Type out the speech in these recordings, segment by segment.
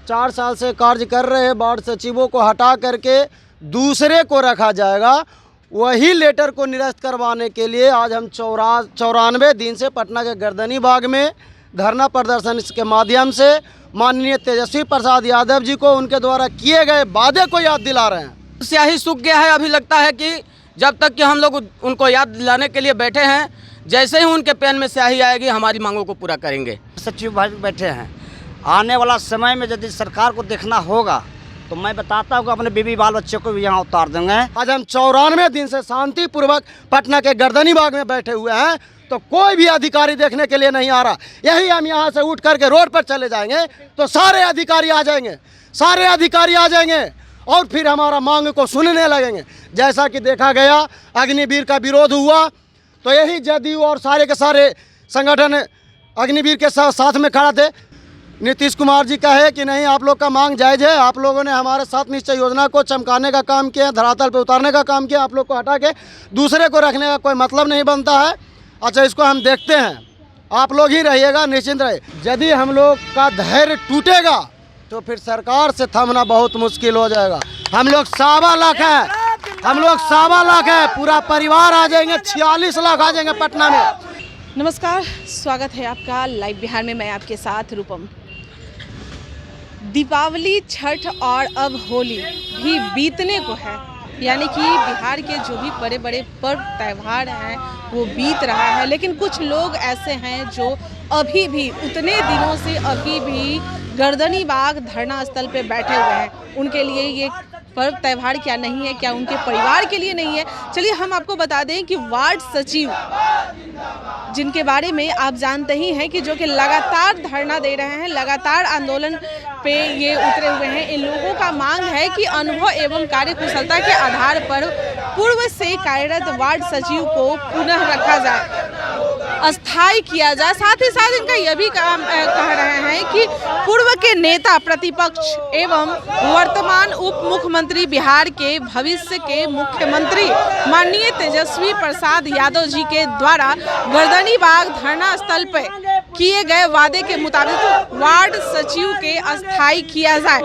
4 साल से कार्य कर रहे वार्ड सचिवों को हटा करके दूसरे को रखा जाएगा, वही लेटर को निरस्त करवाने के लिए आज हम 94 दिन से पटना के गर्दनी बाग में धरना प्रदर्शन के माध्यम से माननीय तेजस्वी प्रसाद यादव जी को उनके द्वारा किए गए वादे को याद दिला रहे हैं। स्याही सूख गया है। अभी लगता है कि जब तक कि हम लोग उनको याद दिलाने के लिए बैठे हैं, जैसे ही उनके पेन में स्याही आएगी हमारी मांगों को पूरा करेंगे। सचिव भाई बैठे हैं, आने वाला समय में यदि सरकार को देखना होगा तो मैं बताता हूँ कि अपने बीवी बाल बच्चों को भी यहाँ उतार देंगे। आज हम 94 दिन से शांतिपूर्वक पटना के गर्दनी बाग में बैठे हुए हैं, तो कोई भी अधिकारी देखने के लिए नहीं आ रहा। यही हम यहाँ से उठ करके रोड पर चले जाएंगे तो सारे अधिकारी आ जाएंगे, सारे अधिकारी आ जाएंगे और फिर हमारा मांग को सुनने लगेंगे। जैसा कि देखा गया अग्निवीर का विरोध हुआ तो यही जदयू और सारे के सारे संगठन अग्निवीर के साथ में खड़ा थे। नीतीश कुमार जी कहे कि नहीं, आप लोग का मांग जायज़ है, आप लोगों ने हमारे 7 निश्चय योजना को चमकाने का काम किया, धरातल पे उतारने का काम किया, आप लोग को हटा के दूसरे को रखने का कोई मतलब नहीं बनता है। अच्छा, इसको हम देखते हैं, आप लोग ही रहिएगा, निश्चिंत रहिए। यदि हम लोग का धैर्य टूटेगा तो फिर सरकार से थमना बहुत मुश्किल हो जाएगा। हम लोग 1.25 लाख हैं, हम लोग 1.25 लाख है, पूरा परिवार आ जाएंगे, 46 लाख आ जाएंगे पटना में। नमस्कार, स्वागत है आपका लाइव बिहार में। मैं आपके साथ रूपम। दीपावली, छठ और अब होली भी बीतने को है, यानी कि बिहार के जो भी बड़े बड़े पर्व त्यौहार हैं वो बीत रहा है। लेकिन कुछ लोग ऐसे हैं जो अभी भी उतने दिनों से अभी भी गर्दनी बाग धरना स्थल पे बैठे हुए हैं। उनके लिए ये पर्व त्यौहार क्या नहीं है, क्या उनके परिवार के लिए नहीं है। चलिए हम आपको बता दें कि वार्ड सचिव, जिनके बारे में आप जानते ही हैं कि जो कि लगातार धरना दे रहे हैं, लगातार आंदोलन पे ये उतरे हुए हैं। इन लोगों का मांग है कि अनुभव एवं कार्यकुशलता के आधार पर पूर्व से कार्यरत वार्ड सचिव को पुनः रखा जाए, अस्थायी किया जाए। साथ ही साथ इनका यह भी कह रहे हैं कि पूर्व के नेता प्रतिपक्ष एवं वर्तमान उप मुख्यमंत्री, बिहार के भविष्य के मुख्यमंत्री माननीय तेजस्वी प्रसाद यादव जी के द्वारा गर्दनी बाग धरना स्थल पर किए गए वादे के मुताबिक वार्ड सचिव के अस्थायी किया जाए।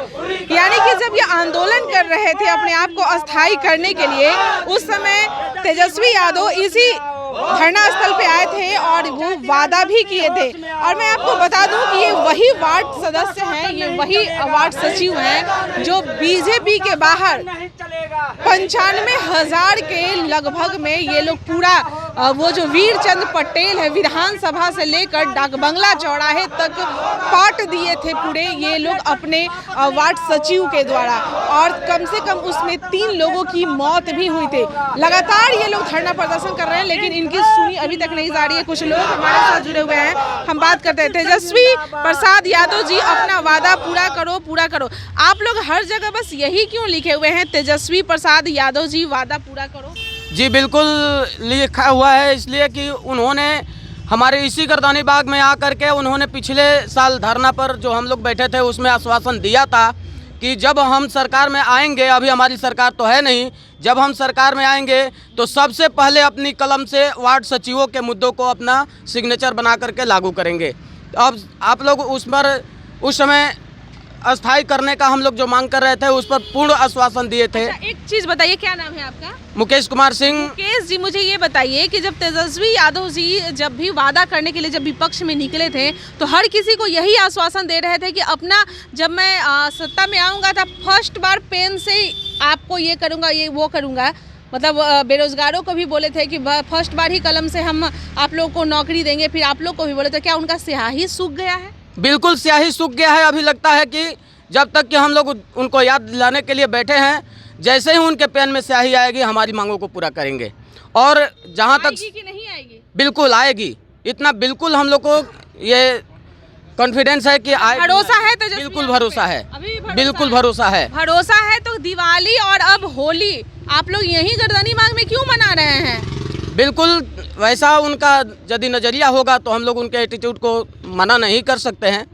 यानी कि जब ये आंदोलन कर रहे थे अपने आप को अस्थायी करने के लिए, उस समय तेजस्वी यादव इसी धरना स्थल पे आए थे और वो वादा भी किए थे। और मैं आपको बता दूं कि ये वही वार्ड सदस्य हैं, ये वही वार्ड सचिव हैं जो बीजेपी के बाहर 95,000 के लगभग में ये लोग पूरा वो जो वीरचंद पटेल है, विधानसभा से लेकर डाक बंगला चौराहे तक पाट दिए थे पूरे ये लोग अपने वार्ड सचिव के द्वारा। और कम से कम उसमें 3 लोगों की मौत भी हुई थी। लगातार ये लोग धरना प्रदर्शन कर रहे हैं, लेकिन इनकी सुनी अभी तक नहीं जा रही है। कुछ लोग हमारे साथ जुड़े हुए हैं, हम बात करते हैं। तेजस्वी प्रसाद यादव जी, अपना वादा पूरा करो, पूरा करो। आप लोग हर जगह बस यही क्यों लिखे हुए हैं, तेजस्वी प्रसाद यादव जी वादा पूरा करो? जी बिल्कुल लिखा हुआ है, इसलिए कि उन्होंने हमारे इसी गर्दनी बाग में आकर के उन्होंने पिछले साल धरना पर जो हम लोग बैठे थे उसमें आश्वासन दिया था कि जब हम सरकार में आएंगे, अभी हमारी सरकार तो है नहीं, जब हम सरकार में आएंगे तो सबसे पहले अपनी कलम से वार्ड सचिवों के मुद्दों को अपना सिग्नेचर बना करके लागू करेंगे। अब आप लोग उस पर उस समय अस्थायी करने का हम लोग जो मांग कर रहे थे उस पर पूर्ण आश्वासन दिए थे। अच्छा, एक चीज़ बताइए, क्या नाम है आपका? मुकेश कुमार सिंह। मुकेश जी, मुझे ये बताइए कि जब तेजस्वी यादव जी जब भी वादा करने के लिए जब विपक्ष में निकले थे तो हर किसी को यही आश्वासन दे रहे थे कि अपना जब मैं सत्ता में आऊँगा तो फर्स्ट बार पेन से आपको ये करूँगा, ये वो करूँगा। मतलब बेरोजगारों को भी बोले थे कि फर्स्ट बार ही कलम से हम आप लोगों को नौकरी देंगे, फिर आप लोग को भी बोले थे। क्या उनका स्याही सूख गया है? बिल्कुल स्याही सूख गया है। अभी लगता है कि जब तक कि हम लोग उनको याद दिलाने के लिए बैठे हैं, जैसे ही उनके पेन में स्याही आएगी हमारी मांगों को पूरा करेंगे। और जहां तक कि नहीं आएगी, बिल्कुल आएगी, इतना बिल्कुल हम लोग को ये कॉन्फिडेंस है कि भरोसा है। तो बिल्कुल भरोसा है, बिल्कुल भरोसा है। भरोसा है तो दिवाली और अब होली आप लोग यही गर्दनी बाग में क्यों मना रहे हैं? बिल्कुल वैसा उनका यदि नज़रिया होगा तो हम लोग उनके एटीट्यूड को मना नहीं कर सकते हैं।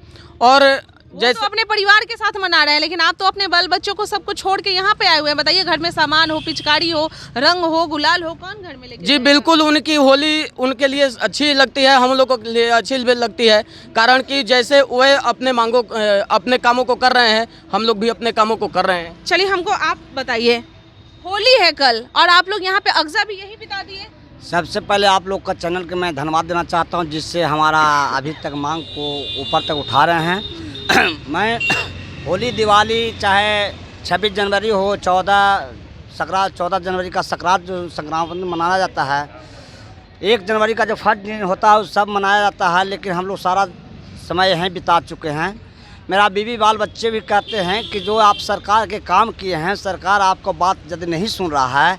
और वो जैसे तो अपने परिवार के साथ मना रहे हैं, लेकिन आप तो अपने बाल बच्चों को सबको छोड़ के यहाँ पे आए हुए हैं। बताइए, घर में सामान हो, पिचकारी हो, रंग हो, गुलाल हो, कौन घर में लेके जी जाएगा? बिल्कुल, उनकी होली उनके लिए अच्छी लगती है, हम लोगों के लिए अच्छी भी लगती है। कारण कि जैसे वे अपने कामों को कर रहे हैं, हम लोग भी अपने कामों को कर रहे हैं। चलिए, हमको आप बताइए, होली है कल और आप लोग यहाँ पे अगजा भी यही बिता दिए। सबसे पहले आप लोग का चैनल के मैं धन्यवाद देना चाहता हूं, जिससे हमारा अभी तक मांग को ऊपर तक उठा रहे हैं। मैं होली, दिवाली, चाहे 26 जनवरी हो, 14 जनवरी का संक्रांत जो संक्रांत मनाया जाता है, 1 जनवरी का जो फर्स्ट दिन होता है, वो सब मनाया जाता है। लेकिन हम लोग सारा समय यहीं बिता चुके हैं। मेरा बीवी बाल बच्चे भी कहते हैं कि जो आप सरकार के काम किए हैं, सरकार आपको बात यदि नहीं सुन रहा है,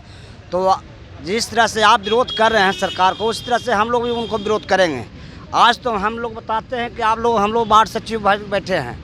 तो जिस तरह से आप विरोध कर रहे हैं सरकार को, उस तरह से हम लोग भी उनको विरोध करेंगे। आज तो हम लोग बताते हैं कि हम लोग वार्ड सचिव भाई बैठे हैं।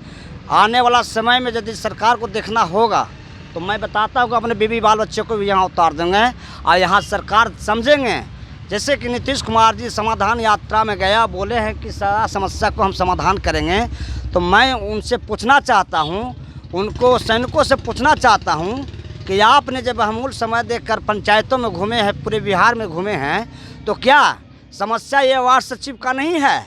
आने वाला समय में यदि सरकार को देखना होगा तो मैं बताता हूँ कि अपने बीवी बाल बच्चे को भी यहाँ उतार देंगे और यहाँ सरकार समझेंगे। जैसे कि नीतीश कुमार जी समाधान यात्रा में गया, बोले हैं कि सारा समस्या को हम समाधान करेंगे। तो मैं उनसे पूछना चाहता हूँ, उनको सैनिकों से पूछना चाहता हूँ कि आपने जब अमूल समय देखकर पंचायतों में घूमे हैं, पूरे बिहार में घूमे हैं, तो क्या समस्या ये वार्ड सचिव का नहीं है?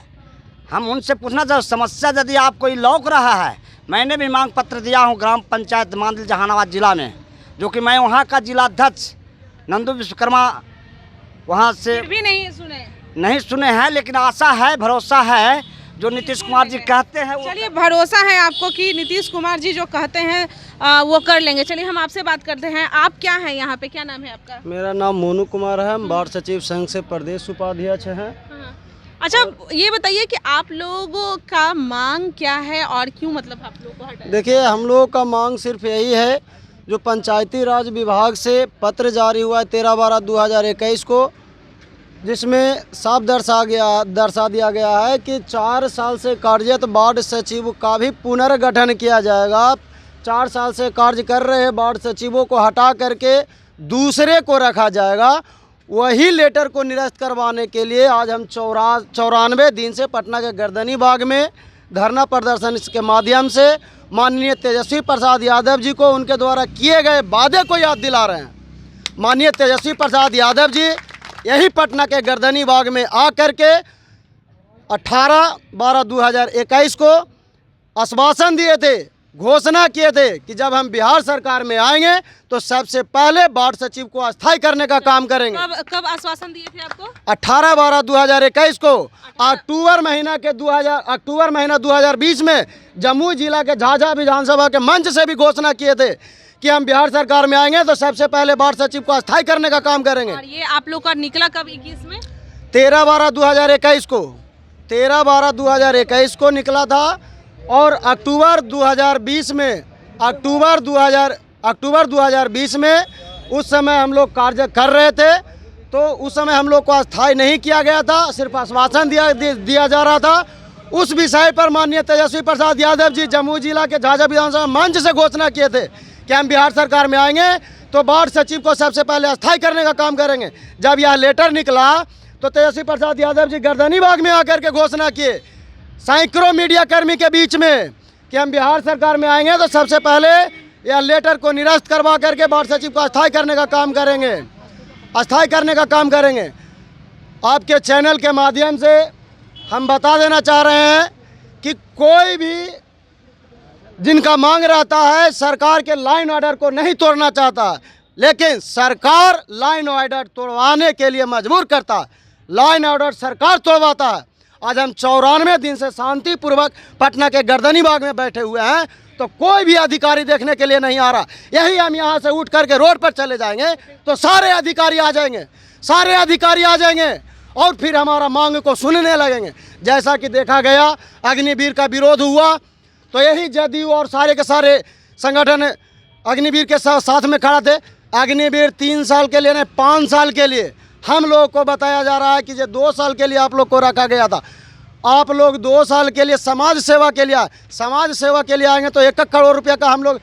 हम उनसे पूछना चाहते, समस्या यदि आपको लौक रहा है, मैंने भी मांग पत्र दिया हूँ ग्राम पंचायत मांडल जहानाबाद जिला में, जो कि मैं वहाँ का जिलाध्यक्ष नंदू विश्वकर्मा वहाँ से फिर भी नहीं सुने हैं। लेकिन आशा है, भरोसा है, जो नीतीश कुमार जी कहते हैं। चलिए, भरोसा है आपको कि नीतीश कुमार जी जो कहते हैं वो कर लेंगे। चलिए, हम आपसे बात करते हैं। आप क्या हैं यहाँ पे, क्या नाम है आपका? मेरा नाम मोनू कुमार है, वार्ड सचिव संघ से प्रदेश उपाध्यक्ष हैं। अच्छा, ये बताइए कि आप लोगों का मांग क्या है और क्यों, मतलब आप लोगों को हटाया? देखिए, हम लोगों का मांग सिर्फ यही है, जो पंचायती राज विभाग से पत्र जारी हुआ है 13/12/2021 को, जिसमें साफ दर्शा दिया गया है कि 4 साल से कार्यरत वार्ड सचिव का भी पुनर्गठन किया जाएगा। 4 साल से कार्य कर रहे वार्ड सचिवों को हटा करके दूसरे को रखा जाएगा। वही लेटर को निरस्त करवाने के लिए आज हम 94 दिन से पटना के गर्दनी बाग में धरना प्रदर्शन के माध्यम से माननीय तेजस्वी प्रसाद यादव जी को उनके द्वारा किए गए वादे को याद दिला रहे हैं। माननीय तेजस्वी प्रसाद यादव जी यही पटना के गर्दनी बाग में आकर के 18/12/2021 को आश्वासन दिए थे, घोषणा किए थे कि जब हम बिहार सरकार में आएंगे तो सबसे पहले वार्ड सचिव को अस्थायी करने का काम करेंगे। कब आश्वासन दिए थे आपको? 18/12/2021 को। अक्टूबर महीना 2020 में जमुई जिला के झाझा विधानसभा के मंच से भी घोषणा किए थे कि हम बिहार सरकार में आएंगे तो सबसे पहले वार्ड सचिव को अस्थायी करने का काम करेंगे। और ये आप लोग का निकला कब? 21 में 13/12/2021 को 13/12/2021 को निकला था। और अक्टूबर 2020 में उस समय हम लोग कार्य कर रहे थे, तो उस समय हम लोग को अस्थायी नहीं किया गया था, सिर्फ आश्वासन दिया जा रहा था। उस विषय पर माननीय तेजस्वी प्रसाद यादव जी जमुई जिला के झाझा विधानसभा मंच से घोषणा किए थे कि हम बिहार सरकार में आएंगे तो वार्ड सचिव को सबसे पहले अस्थायी करने का काम करेंगे। जब यह लेटर निकला तो तेजस्वी प्रसाद यादव जी गर्दनी बाग में आकर के घोषणा किए सैकड़ों मीडिया कर्मी के बीच में कि हम बिहार सरकार में आएंगे तो सबसे पहले यह लेटर को निरस्त करवा करके वार्ड सचिव को अस्थायी करने का काम करेंगे। आपके चैनल के माध्यम से हम बता देना चाह रहे हैं कि कोई भी जिनका मांग रहता है सरकार के लाइन ऑर्डर को नहीं तोड़ना चाहता, लेकिन सरकार लाइन ऑर्डर तोड़वाने के लिए मजबूर करता है, लाइन ऑर्डर सरकार तोड़वाता है। आज हम 94 दिन से शांतिपूर्वक पटना के गर्दनी बाग में बैठे हुए हैं, तो कोई भी अधिकारी देखने के लिए नहीं आ रहा। यही हम यहाँ से उठ करके रोड पर चले जाएंगे तो सारे अधिकारी आ जाएंगे और फिर हमारा मांग को सुनने लगेंगे। जैसा कि देखा गया अग्निवीर का विरोध हुआ तो यही जदयू और सारे के सारे संगठन अग्निवीर के साथ में खड़ा थे। अग्निवीर 3 साल के लिए नहीं 5 साल के लिए हम लोग को बताया जा रहा है कि ये 2 साल के लिए आप लोग को रखा गया था। आप लोग 2 साल के लिए समाज सेवा के लिए आएंगे तो 1 करोड़ रुपये का हम लोग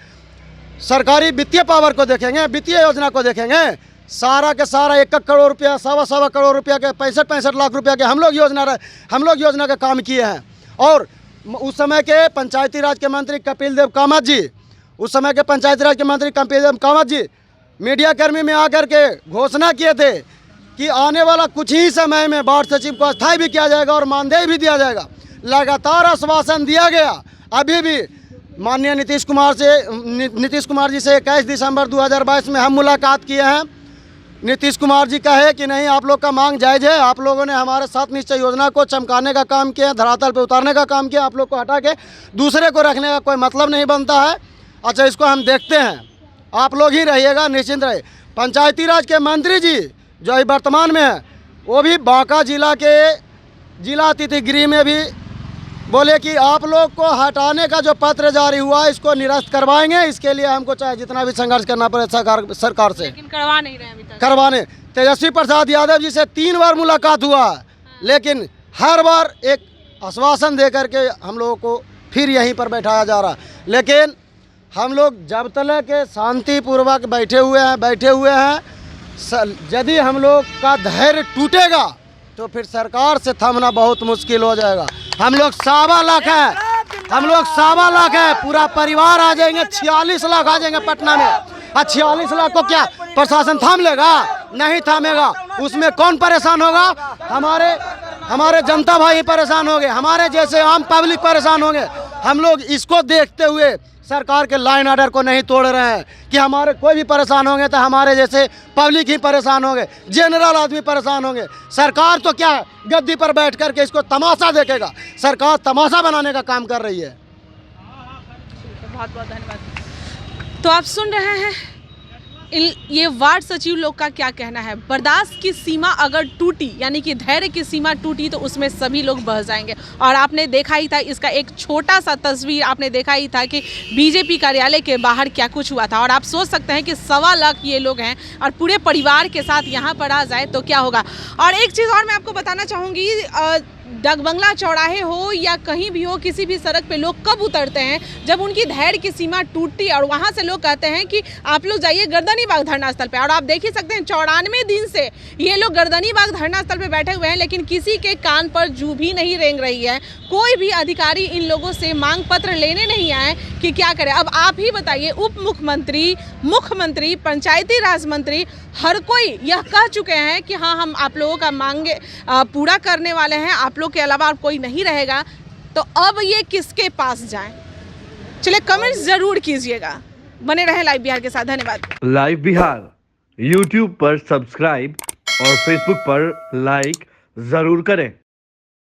सरकारी वित्तीय पावर को देखेंगे, वित्तीय योजना को देखेंगे। सारा के सारा 1 करोड़ रुपया 1.25 करोड़ रुपया के 65 लाख रुपया के हम लोग योजना का काम किए हैं। और उस समय के पंचायती राज के मंत्री कपिल देव कामत जी, उस समय के पंचायती राज के मंत्री कपिल देव कामत जी मीडिया कर्मी में आकर के घोषणा किए थे कि आने वाला कुछ ही समय में वार्ड सचिव को अस्थायी भी किया जाएगा और मानदेय भी दिया जाएगा। लगातार आश्वासन दिया गया। अभी भी माननीय नीतीश कुमार जी से 21 दिसंबर 2022 में हम मुलाकात किए हैं। नीतीश कुमार जी कहे कि नहीं, आप लोग का मांग जायज़ है, आप लोगों ने हमारे 7 निश्चय योजना को चमकाने का काम किया, धरातल पे उतारने का काम किया, आप लोग को हटा के दूसरे को रखने का कोई मतलब नहीं बनता है। अच्छा, इसको हम देखते हैं, आप लोग ही रहिएगा, निश्चिंत रहे। पंचायती राज के मंत्री जी जो अभी वर्तमान में है, वो भी बांका जिला के जिला अतिथि गृह में भी बोले कि आप लोग को हटाने का जो पत्र जारी हुआ इसको निरस्त करवाएंगे। इसके लिए हमको चाहे जितना भी संघर्ष करना पड़े सरकार से, लेकिन करवा नहीं रहे अभी तक। करवाने तेजस्वी प्रसाद यादव जी से 3 बार मुलाकात हुआ है, लेकिन हर बार एक आश्वासन दे करके हम लोगों को फिर यहीं पर बैठाया जा रहा है। लेकिन हम लोग जब तक के शांतिपूर्वक बैठे हुए हैं, यदि हम लोग का धैर्य टूटेगा तो फिर सरकार से थमना बहुत मुश्किल हो जाएगा। हम लोग 1.25 लाख हैं, पूरा परिवार आ जाएंगे, 46 लाख आ जाएंगे पटना में। 46 लाख को क्या प्रशासन थाम लेगा? नहीं थामेगा। उसमें कौन परेशान होगा? हमारे जनता भाई परेशान होंगे, हमारे जैसे आम पब्लिक परेशान होंगे। हम लोग इसको देखते हुए सरकार के लाइन ऑर्डर को नहीं तोड़ रहे हैं कि हमारे कोई भी परेशान होंगे तो हमारे जैसे पब्लिक ही परेशान होंगे, जनरल आदमी परेशान होंगे। सरकार तो क्या गद्दी पर बैठ करके इसको तमाशा देखेगा। सरकार तमाशा बनाने का काम कर रही है। बहुत बहुत धन्यवाद। तो आप सुन रहे हैं ये वार्ड सचिव लोग का क्या कहना है। बर्दाश्त की सीमा अगर टूटी, यानी कि धैर्य की सीमा टूटी, तो उसमें सभी लोग बह जाएंगे। और आपने देखा ही था, इसका एक छोटा सा तस्वीर आपने देखा ही था कि बीजेपी कार्यालय के बाहर क्या कुछ हुआ था। और आप सोच सकते हैं कि 1.25 लाख ये लोग हैं और पूरे परिवार के साथ यहाँ पर आ जाए तो क्या होगा। और एक चीज़ और मैं आपको बताना चाहूँगी, डगबंगला चौराहे हो या कहीं भी हो, किसी भी सड़क पे लोग कब उतरते हैं? जब उनकी धैर्य की सीमा टूटती और वहाँ से लोग कहते हैं कि आप लोग जाइए गर्दनी बाग धरना स्थल पे। और आप देख ही सकते हैं 94 दिन से ये लोग गर्दनी बाग धरना स्थल पे बैठे हुए हैं, लेकिन किसी के कान पर जू भी नहीं रेंग रही है। कोई भी अधिकारी इन लोगों से मांग पत्र लेने नहीं आए कि क्या करें। अब आप ही बताइए, उप मुख्यमंत्री, मुख्यमंत्री, पंचायती राज मंत्री, हर कोई यह कह चुके हैं कि हाँ, हम आप लोगों का मांगे पूरा करने वाले हैं, आप लोग के अलावा और कोई नहीं रहेगा। तो अब ये किसके पास जाएं? चलिए कमेंट्स जरूर कीजिएगा। बने रहे लाइव बिहार के साथ। धन्यवाद। लाइव बिहार YouTube पर सब्सक्राइब और Facebook पर लाइक जरूर करें।